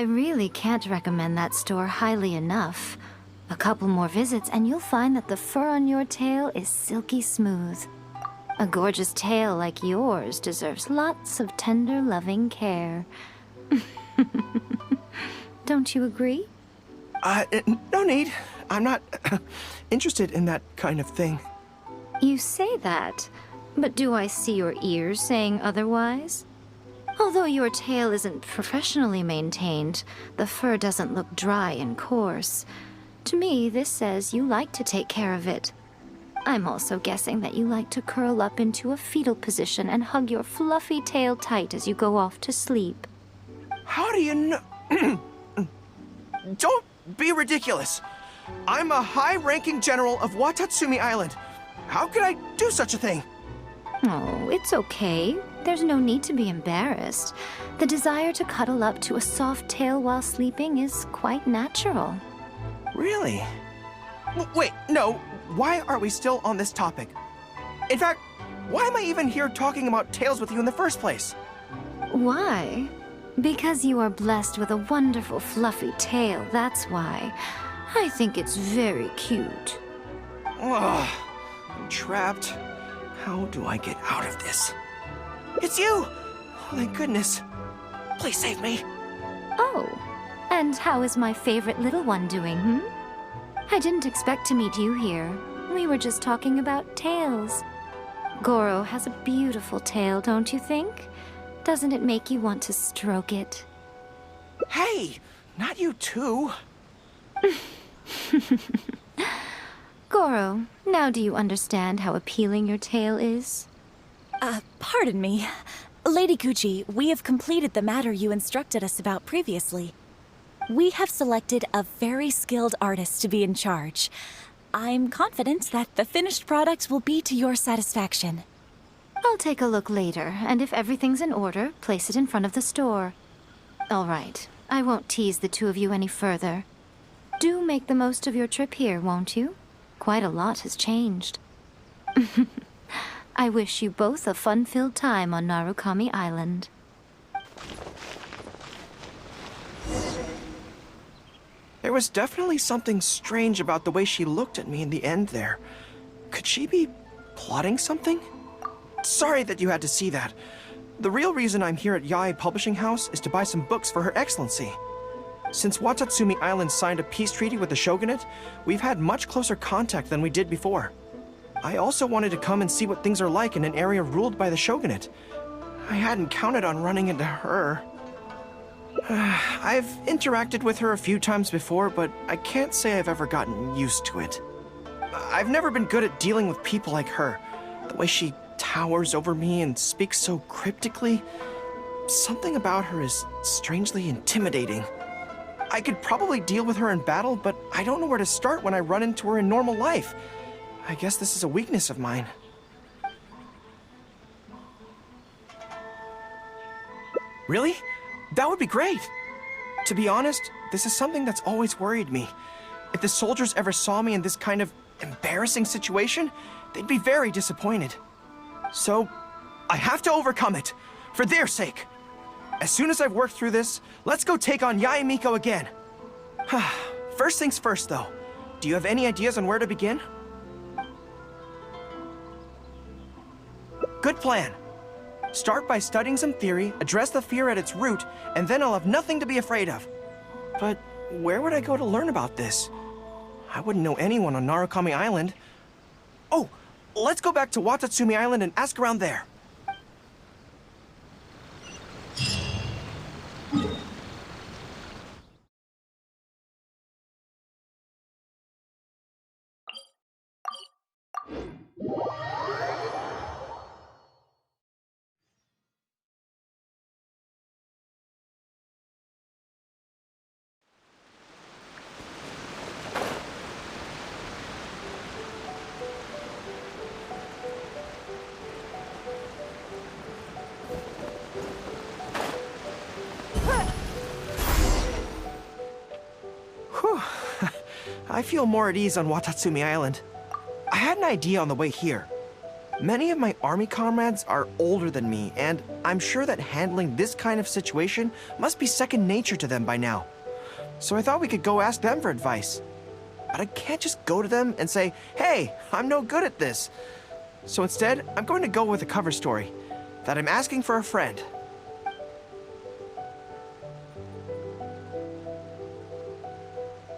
really can't recommend that store highly enough. A couple more visits and you'll find that the fur on your tail is silky smooth. A gorgeous tail like yours deserves lots of tender, loving care. Don't you agree? No need. I'm not interested in that kind of thing. You say that, but do I see your ears saying otherwise? Although your tail isn't professionally maintained, the fur doesn't look dry and coarse. To me, this says you like to take care of it. I'm also guessing that you like to curl up into a fetal position and hug your fluffy tail tight as you go off to sleep. How do you know? Don't be ridiculous. I'm a high-ranking general of Watatsumi Island. How could I do such a thing? Oh, it's okay. There's no need to be embarrassed. The desire to cuddle up to a soft tail while sleeping is quite natural. Really? Wait, no. Why are we still on this topic? In fact, why am I even here talking about tails with you in the first place? Why? Because you are blessed with a wonderful fluffy tail, that's why. I think it's very cute. Ugh, I'm trapped. How do I get out of this? It's you! Oh, thank goodness. Please save me. Oh, and how is my favorite little one doing, I didn't expect to meet you here. We were just talking about tails. Gorou has a beautiful tail, don't you think? Doesn't it make you want to stroke it? Hey, not you too. Gorou, now do you understand how appealing your tail is? Pardon me. Lady Gucci, we have completed the matter you instructed us about previously. We have selected a very skilled artist to be in charge. I'm confident that the finished product will be to your satisfaction. I'll take a look later, and if everything's in order, place it in front of the store. All right, I won't tease the two of you any further. Do make the most of your trip here, won't you? Quite a lot has changed. I wish you both a fun-filled time on Narukami Island. There was definitely something strange about the way she looked at me in the end there. Could she be plotting something? Sorry that you had to see that. The real reason I'm here at Yae Publishing House is to buy some books for Her Excellency. Since Watatsumi Island signed a peace treaty with the shogunate, we've had much closer contact than we did before. I also wanted to come and see what things are like in an area ruled by the shogunate. I hadn't counted on running into her. I've interacted with her a few times before, but I can't say I've ever gotten used to it. I've never been good at dealing with people like her. The way she towers over me and speaks so cryptically. Something about her is strangely intimidating. I could probably deal with her in battle, but I don't know where to start when I run into her in normal life. I guess this is a weakness of mine. Really? That would be great! To be honest, this is something that's always worried me. If the soldiers ever saw me in this kind of embarrassing situation, they'd be very disappointed. So, I have to overcome it, for their sake. As soon as I've worked through this, let's go take on Yae Miko again. First things first, though. Do you have any ideas on where to begin? Good plan. Start by studying some theory, address the fear at its root, and then I'll have nothing to be afraid of. But where would I go to learn about this? I wouldn't know anyone on Narukami Island. Oh, let's go back to Watatsumi Island and ask around there. I feel more at ease on Watatsumi Island. I had an idea on the way here. Many of my army comrades are older than me, and I'm sure that handling this kind of situation must be second nature to them by now. So I thought we could go ask them for advice. But I can't just go to them and say, hey, I'm no good at this. So instead, I'm going to go with a cover story, that I'm asking for a friend.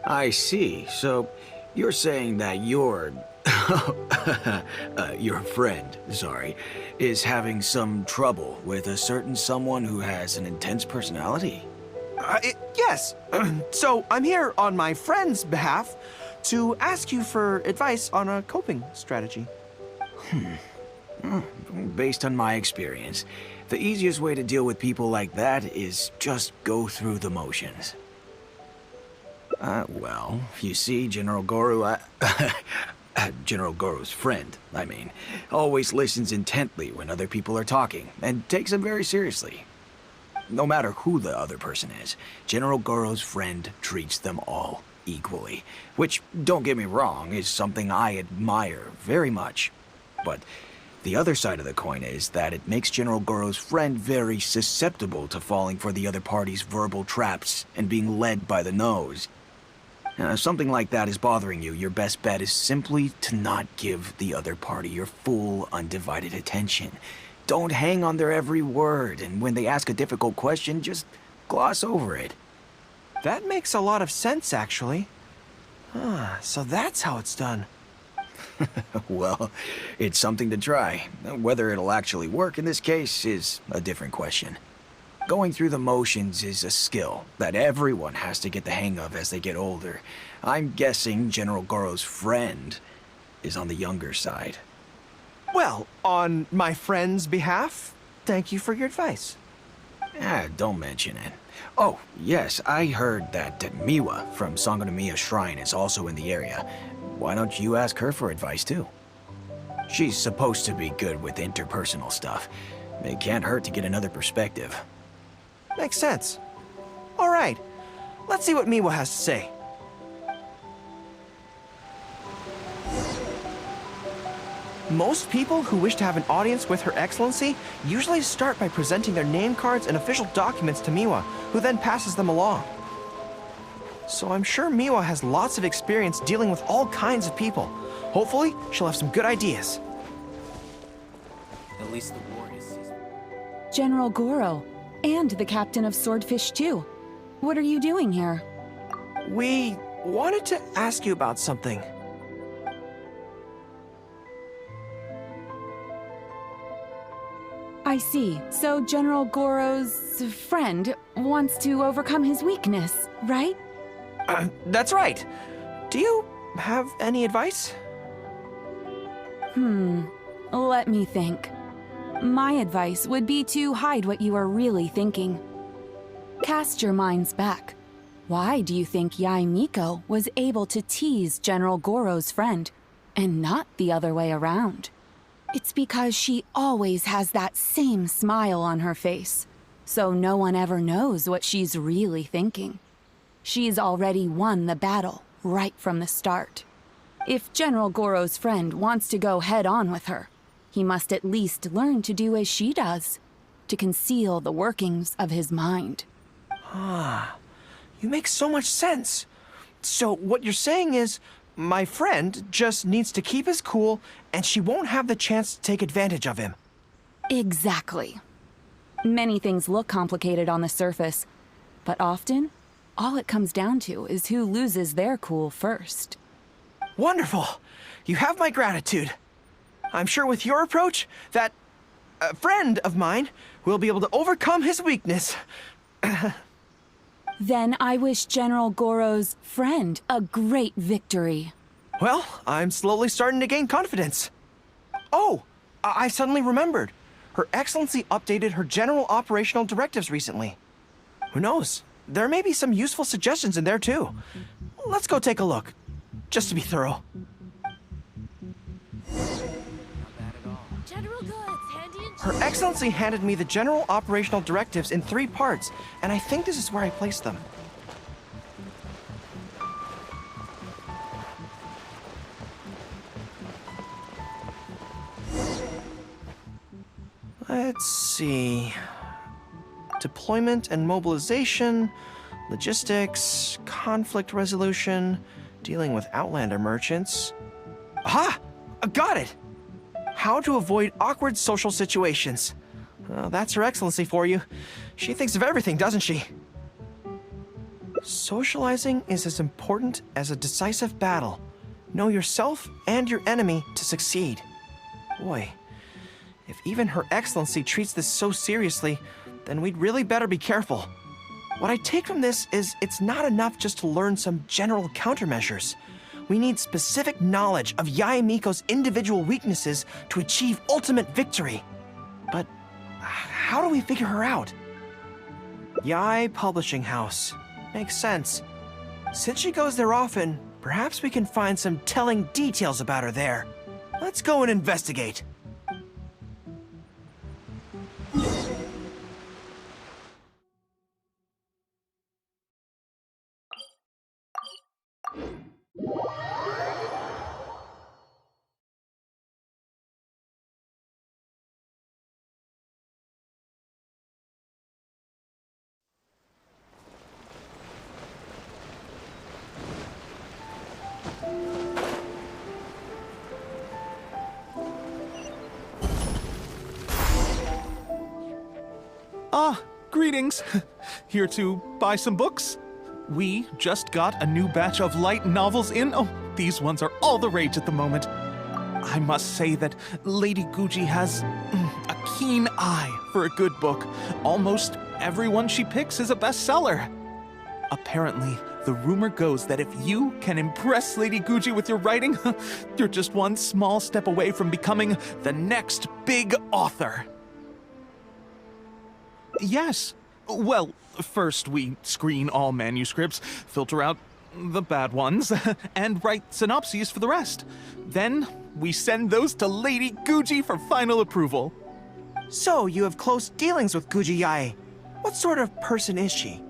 I see. So you're saying that your friend, sorry, is having some trouble with a certain someone who has an intense personality? Yes. So I'm here on my friend's behalf to ask you for advice on a coping strategy. Based on my experience, the easiest way to deal with people like that is just go through the motions. Well, you see, General Gorou, General Gorou's friend, I mean, always listens intently when other people are talking, and takes them very seriously. No matter who the other person is, General Gorou's friend treats them all equally, which, don't get me wrong, is something I admire very much. But the other side of the coin is that it makes General Gorou's friend very susceptible to falling for the other party's verbal traps and being led by the nose. If something like that is bothering you, your best bet is simply to not give the other party your full, undivided attention. Don't hang on their every word, and when they ask a difficult question, just gloss over it. That makes a lot of sense, actually. So that's how it's done. Well, it's something to try. Whether it'll actually work in this case is a different question. Going through the motions is a skill that everyone has to get the hang of as they get older. I'm guessing General Gorou's friend is on the younger side. Well, on my friend's behalf, thank you for your advice. Don't mention it. Oh, yes, I heard that Miwa from Sangonomiya Shrine is also in the area. Why don't you ask her for advice, too? She's supposed to be good with interpersonal stuff. It can't hurt to get another perspective. Makes sense. All right, let's see what Miwa has to say. Most people who wish to have an audience with Her Excellency usually start by presenting their name cards and official documents to Miwa, who then passes them along. So I'm sure Miwa has lots of experience dealing with all kinds of people. Hopefully, she'll have some good ideas. At least the war is... General Gorou, and the captain of Swordfish too. What are you doing here? We wanted to ask you about something. I see. So General Gorou's friend wants to overcome his weakness, right? That's right. Do you have any advice? Let me think. My advice would be to hide what you are really thinking. Cast your minds back. Why do you think Yae Miko was able to tease General Gorou's friend, and not the other way around? It's because she always has that same smile on her face, so no one ever knows what she's really thinking. She's already won the battle right from the start. If General Gorou's friend wants to go head-on with her, he must at least learn to do as she does, to conceal the workings of his mind. You make so much sense. So what you're saying is, my friend just needs to keep his cool, and she won't have the chance to take advantage of him. Exactly. Many things look complicated on the surface, but often, all it comes down to is who loses their cool first. Wonderful. You have my gratitude. I'm sure with your approach, that friend of mine will be able to overcome his weakness. Then I wish General Gorou's friend a great victory. Well, I'm slowly starting to gain confidence. Oh, I suddenly remembered. Her Excellency updated her general operational directives recently. Who knows? There may be some useful suggestions in there too. Let's go take a look, just to be thorough. General goods, handy and Her Excellency handed me the general operational directives in 3 parts, and I think this is where I placed them. Let's see. Deployment and mobilization, logistics, conflict resolution, dealing with Outlander merchants. Aha! I got it! How to avoid awkward social situations. That's Her Excellency for you. She thinks of everything, doesn't she? Socializing is as important as a decisive battle. Know yourself and your enemy to succeed. Boy, if even Her Excellency treats this so seriously, then we'd really better be careful. What I take from this is it's not enough just to learn some general countermeasures. We need specific knowledge of Yae Miko's individual weaknesses to achieve ultimate victory. But how do we figure her out? Yae Publishing House. Makes sense. Since she goes there often, perhaps we can find some telling details about her there. Let's go and investigate. Greetings. Here to buy some books? We just got a new batch of light novels in. Oh, these ones are all the rage at the moment. I must say that Lady Guji has a keen eye for a good book. Almost everyone she picks is a bestseller. Apparently, the rumor goes that if you can impress Lady Guji with your writing, you're just one small step away from becoming the next big author. Yes. Well, first we screen all manuscripts, filter out the bad ones, and write synopses for the rest. Then we send those to Lady Guji for final approval. So, you have close dealings with Guji Yae. What sort of person is she?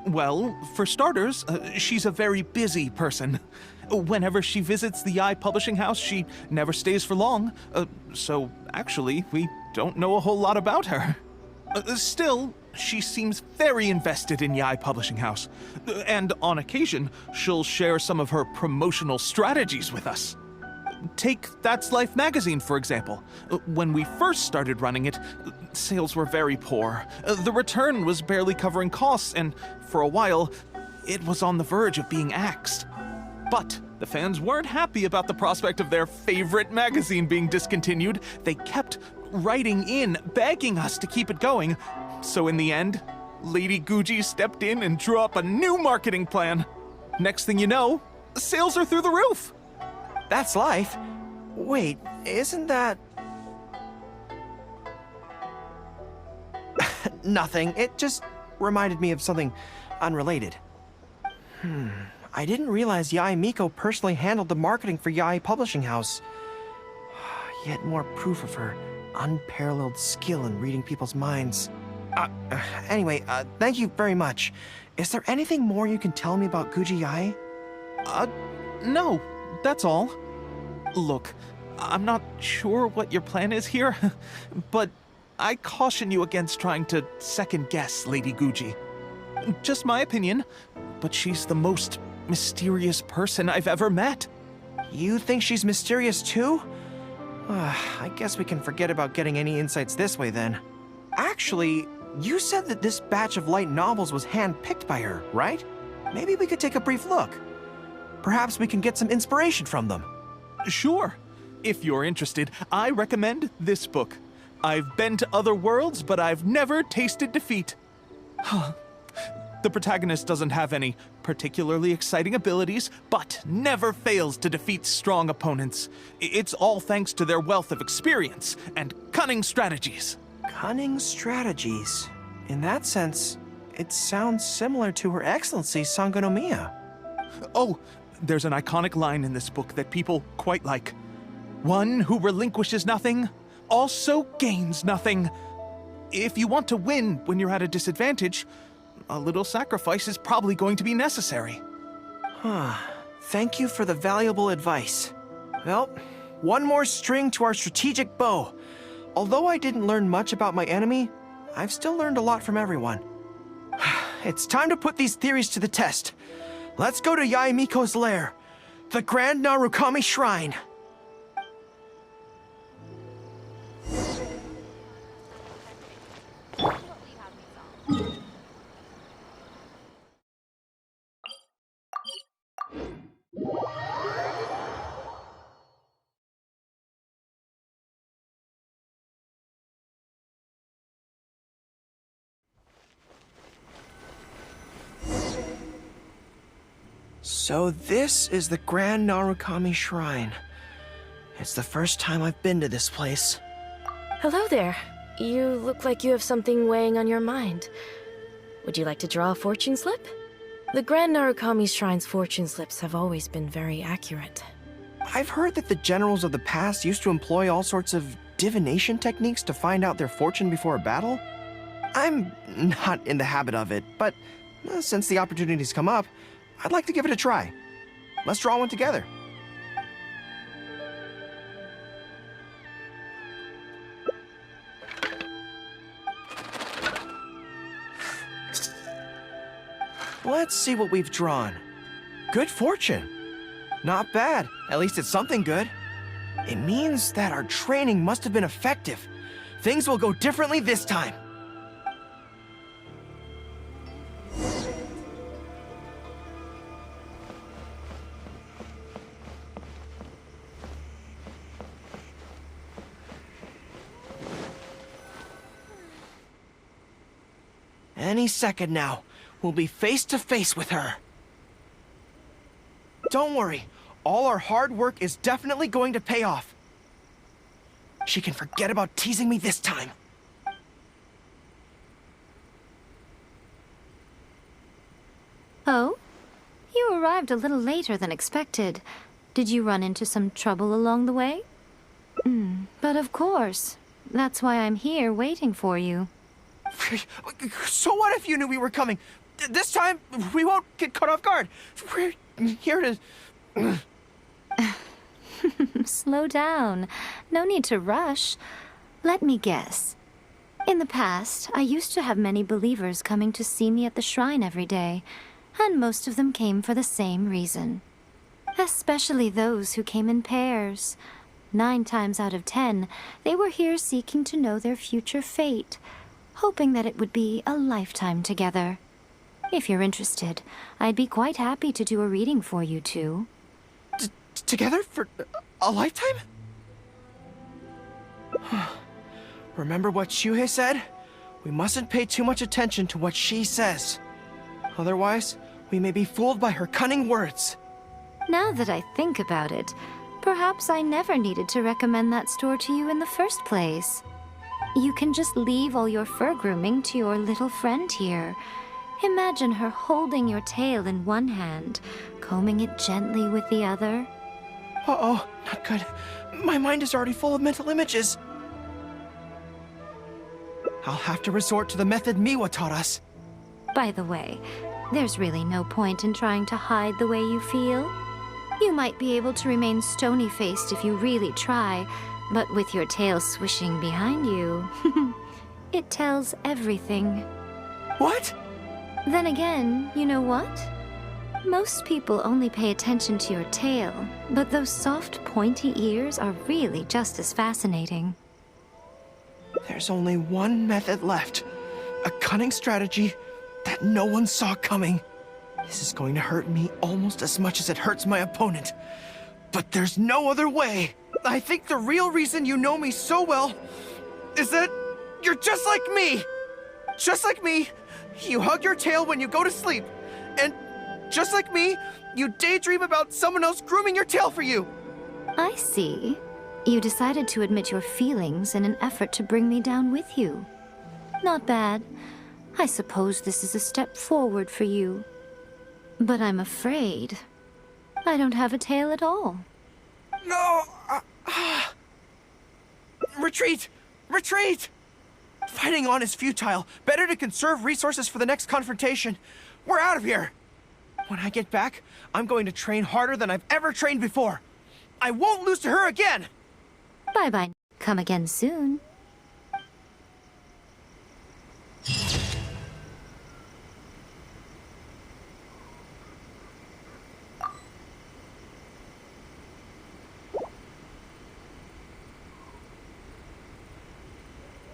Well, for starters, she's a very busy person. Whenever she visits the Yae Publishing House, she never stays for long. So, actually, we don't know a whole lot about her. Still, she seems very invested in Yae Publishing House. And on occasion, she'll share some of her promotional strategies with us. Take That's Life magazine, for example. When we first started running it, sales were very poor. The return was barely covering costs, and for a while, it was on the verge of being axed. But the fans weren't happy about the prospect of their favorite magazine being discontinued. They kept writing in, begging us to keep it going. So in the end, Lady Guji stepped in and drew up a new marketing plan. Next thing you know, sales are through the roof. That's Life? Wait, isn't that... Nothing. It just reminded me of something unrelated. I didn't realize Yae Miko personally handled the marketing for Yae Publishing House. Yet more proof of her unparalleled skill in reading people's minds. Anyway, thank you very much. Is there anything more you can tell me about Guji Yae? No, that's all. Look, I'm not sure what your plan is here, but I caution you against trying to second-guess Lady Guji. Just my opinion, but she's the most mysterious person I've ever met. You think she's mysterious too? I guess we can forget about getting any insights this way then. Actually, you said that this batch of light novels was hand-picked by her, right? Maybe we could take a brief look. Perhaps we can get some inspiration from them. Sure. If you're interested, I recommend this book. I've been to other worlds, but I've never tasted defeat. The protagonist doesn't have any particularly exciting abilities, but never fails to defeat strong opponents. It's all thanks to their wealth of experience and cunning strategies. Cunning strategies. In that sense, it sounds similar to Her Excellency Sangonomiya. Oh, there's an iconic line in this book that people quite like. One who relinquishes nothing also gains nothing. If you want to win when you're at a disadvantage, a little sacrifice is probably going to be necessary. Thank you for the valuable advice. Well, One more string to our strategic bow. Although I didn't learn much about my enemy, I've still learned a lot from everyone. It's time to put these theories to the test. Let's go to Yaemiko's lair, the Grand Narukami Shrine. So this is the Grand Narukami Shrine. It's the first time I've been to this place. Hello there. You look like you have something weighing on your mind. Would you like to draw a fortune slip? The Grand Narukami Shrine's fortune slips have always been very accurate. I've heard that the generals of the past used to employ all sorts of divination techniques to find out their fortune before a battle. I'm not in the habit of it, but since the opportunity's come up, I'd like to give it a try. Let's draw one together. Let's see what we've drawn. Good fortune. Not bad. At least it's something good. It means that our training must have been effective. Things will go differently this time. Any second now, we'll be face to face with her. Don't worry, all our hard work is definitely going to pay off. She can forget about teasing me this time. Oh? You arrived a little later than expected. Did you run into some trouble along the way? But of course. That's why I'm here waiting for you. So what if you knew we were coming? This time, we won't get caught off guard. We're here to... Slow down. No need to rush. Let me guess. In the past, I used to have many believers coming to see me at the shrine every day, and most of them came for the same reason. Especially those who came in pairs. 9 times out of 10, they were here seeking to know their future fate, hoping that it would be a lifetime together. If you're interested, I'd be quite happy to do a reading for you two. Together for a lifetime? Remember what Shuhei said? We mustn't pay too much attention to what she says. Otherwise, we may be fooled by her cunning words. Now that I think about it, perhaps I never needed to recommend that store to you in the first place. You can just leave all your fur grooming to your little friend here. Imagine her holding your tail in one hand, combing it gently with the other. Uh-oh, not good. My mind is already full of mental images. I'll have to resort to the method Miwa taught us. By the way, there's really no point in trying to hide the way you feel. You might be able to remain stony-faced if you really try, but with your tail swishing behind you, it tells everything. What? Then again, you know what? Most people only pay attention to your tail, but those soft, pointy ears are really just as fascinating. There's only one method left. A cunning strategy that no one saw coming. This is going to hurt me almost as much as it hurts my opponent. But there's no other way. I think the real reason you know me so well is that you're just like me. Just like me, you hug your tail when you go to sleep. And just like me, you daydream about someone else grooming your tail for you. I see. You decided to admit your feelings in an effort to bring me down with you. Not bad. I suppose this is a step forward for you. But I'm afraid I don't have a tail at all. No! Retreat! Retreat! Fighting on is futile. Better to conserve resources for the next confrontation. We're out of here! When I get back, I'm going to train harder than I've ever trained before. I won't lose to her again! Bye-bye. Come again soon.